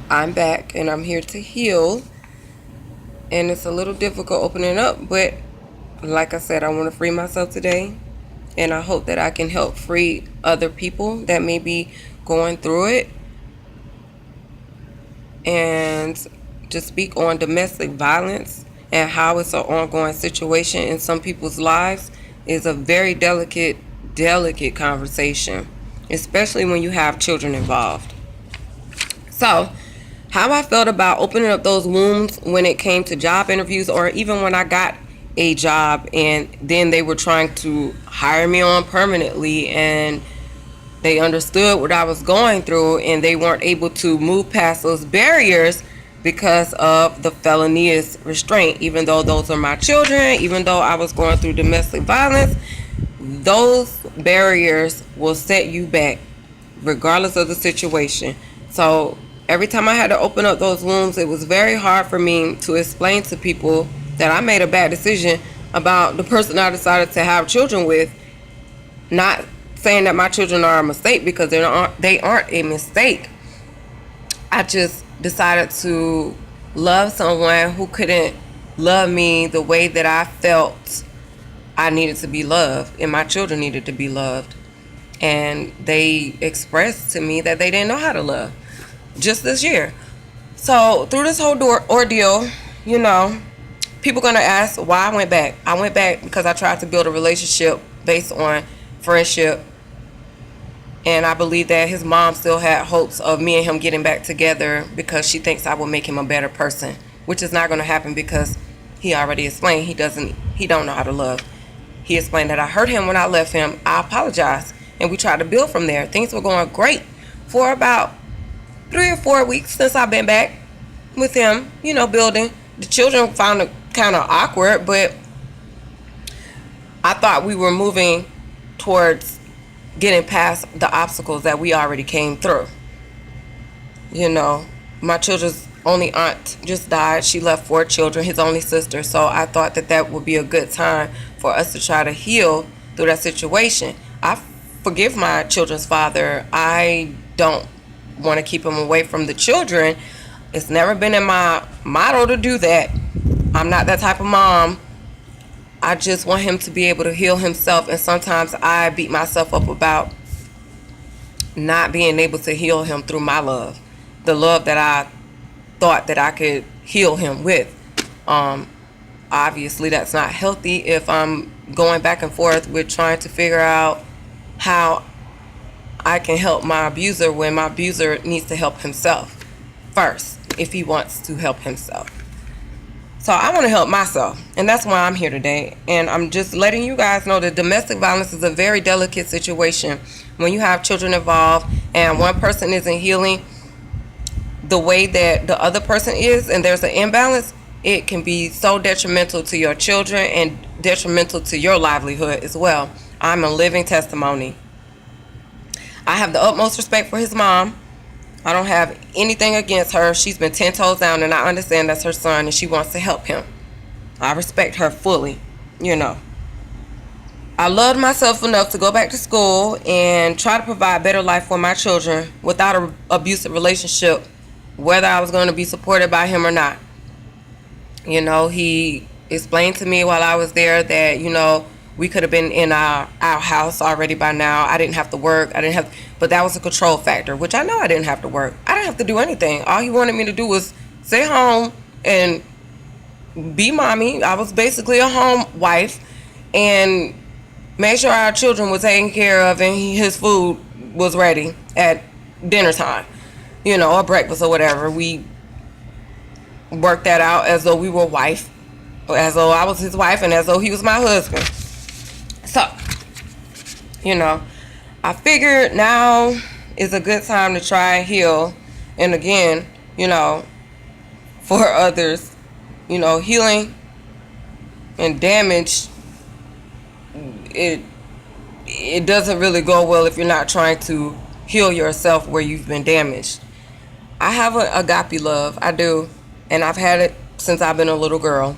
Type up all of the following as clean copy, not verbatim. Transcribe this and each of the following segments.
I'm back and I'm here to heal. And it's a little difficult opening up, but like I said, I want to free myself today. And I hope that I can help free other people that may be going through it. And to speak on domestic violence and how it's an ongoing situation in some people's lives is a very delicate conversation, especially when you have children involved. So, how I felt about opening up those wounds when it came to job interviews, or even when I got a job and then they were trying to hire me on permanently, and they understood what I was going through and they weren't able to move past those barriers because of the felonious restraint. Even though those are my children, even though I was going through domestic violence, those barriers will set you back regardless of the situation. So every time I had to open up those wounds, it was very hard for me to explain to people that I made a bad decision about the person I decided to have children with. Not saying that my children are a mistake, because they aren't a mistake. I just decided to love someone who couldn't love me the way that I felt I needed to be loved, and my children needed to be loved. And they expressed to me that they didn't know how to love just this year. So through this whole ordeal, people gonna ask why I went back. I went back because I tried to build a relationship based on friendship, and I believe that his mom still had hopes of me and him getting back together because she thinks I will make him a better person, which is not going to happen because he already explained he don't know how to love. He explained that I hurt him when I left him. I apologized, and we tried to build from there. Things were going great for about 3 or 4 weeks since I've been back with him, building. The children found it kind of awkward, but I thought we were moving towards getting past the obstacles that we already came through. My children's only aunt just died. She left 4 children, his only sister. So I thought that would be a good time for us to try to heal through that situation. I forgive my children's father. I don't want to keep him away from the children. It's never been in my motto to do that. I'm not that type of mom. I just want him to be able to heal himself, and sometimes I beat myself up about not being able to heal him through my love, the love that I thought that I could heal him with. Obviously that's not healthy if I'm going back and forth with trying to figure out how I can help my abuser when my abuser needs to help himself first, if he wants to help himself. So I want to help myself, and that's why I'm here today. And I'm just letting you guys know that domestic violence is a very delicate situation. When you have children involved and one person isn't healing the way that the other person is, and there's an imbalance, it can be so detrimental to your children and detrimental to your livelihood as well. I'm a living testimony. I have the utmost respect for his mom. I don't have anything against her. She's been 10 toes down, and I understand that's her son and she wants to help him. I respect her fully, I loved myself enough to go back to school and try to provide a better life for my children without an abusive relationship, whether I was going to be supported by him or not. He explained to me while I was there that, we could have been in our house already by now. I didn't have to work. But that was a control factor, which I know I didn't have to work. I didn't have to do anything. All he wanted me to do was stay home and be mommy. I was basically a home wife, and make sure our children were taken care of and his food was ready at dinner time, or breakfast or whatever. We worked that out as though we were wife, as though I was his wife, and as though he was my husband. So, I figured now is a good time to try and heal. And again, for others, healing and damage, it doesn't really go well if you're not trying to heal yourself where you've been damaged. I have an agape love. I do. And I've had it since I've been a little girl.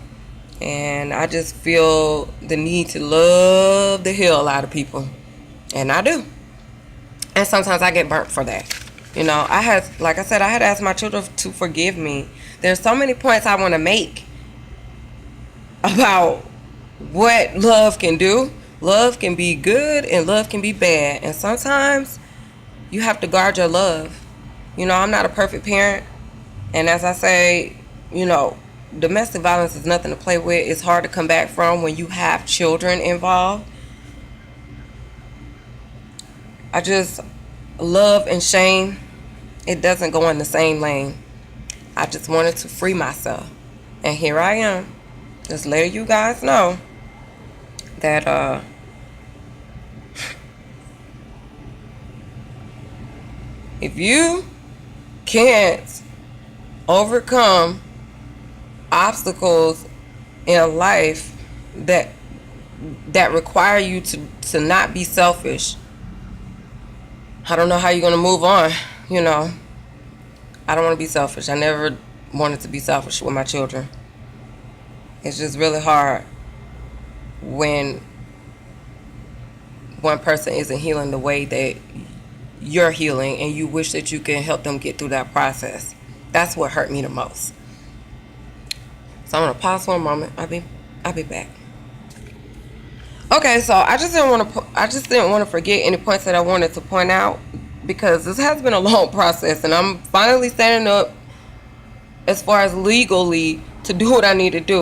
And I just feel the need to love the hell out of people. And I do. And sometimes I get burnt for that. You know, I had, like I said, I had asked my children to forgive me. There's so many points I want to make about what love can do. Love can be good and love can be bad. And sometimes you have to guard your love. You know, I'm not a perfect parent. And as I say, you know, domestic violence is nothing to play with. It's hard to come back from when you have children involved. I just, love and shame, it doesn't go in the same lane. I just wanted to free myself. And here I am. Just letting you guys know that if you can't overcome obstacles in life that require you to not be selfish, I don't know how you're going to move on. You know, I don't want to be selfish. I never wanted to be selfish with my children. It's just really hard when one person isn't healing the way that you're healing and you wish that you can help them get through that process. That's what hurt me the most. So I'm going to pause for a moment. I'll be back. Okay, so I just didn't want to forget any points that I wanted to point out, because this has been a long process and I'm finally standing up as far as legally to do what I need to do.